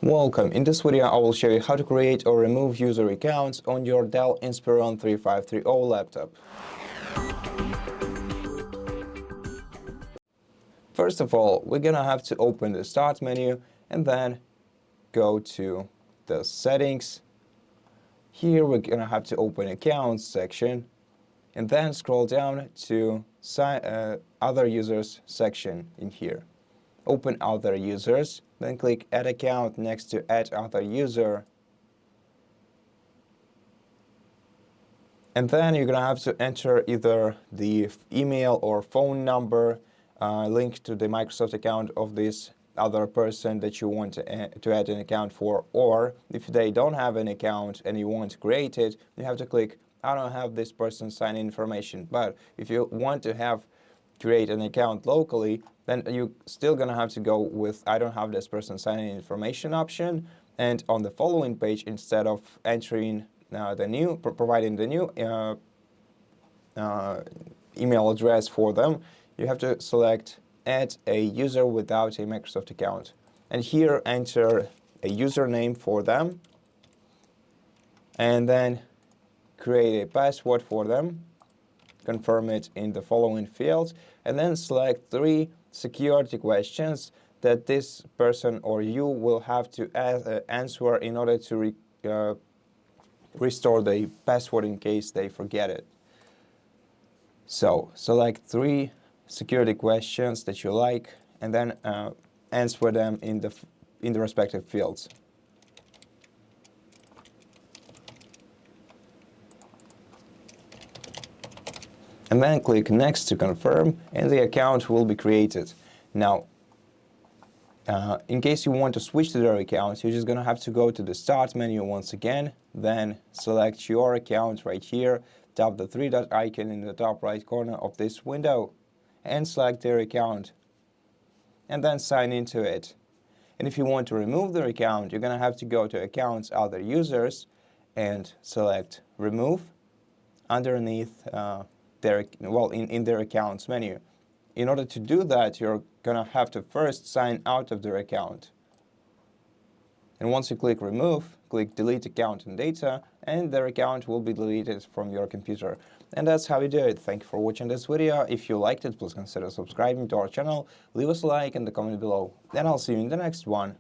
Welcome. In this video, I will show you how to create or remove user accounts on your DELL Inspiron 3530 laptop. First of all, we're gonna have to open the Start menu and then go to the Settings. Here we're gonna have to open Accounts section and then scroll down to Other Users section in here. Open Other Users, then click Add Account next to Add Other User. And then you're going to have to enter either the email or phone number linked to the Microsoft account of this other person that you want to add an account for, or if they don't have an account and you want to create it, you have to click I don't have this person's sign-in information. But if you want to create an account locally, then you're still going to have to go with I don't have this person's sign-in information option. And on the following page, instead of entering providing the new email address for them, you have to select Add a user without a Microsoft account. And here enter a username for them. And then create a password for them. Confirm it in the following fields. And then select 3 security questions that this person or you will have to answer in order to restore the password in case they forget it. So select 3 security questions that you like and then answer them in the respective fields. And then click Next to confirm, and the account will be created. Now, in case you want to switch to their account, you're just going to have to go to the Start menu once again, then select your account right here, tap the 3-dot icon in the top right corner of this window, and select their account, and then sign into it. And if you want to remove their account, you're going to have to go to Accounts, Other Users, and select Remove underneath in their accounts menu. In order to do that, you're gonna have to first sign out of their account. And once you click Remove, click Delete Account and Data, and their account will be deleted from your computer. And that's how you do it. Thank you for watching this video. If you liked it, please consider subscribing to our channel, leave us a like in the comment below, and I'll see you in the next one.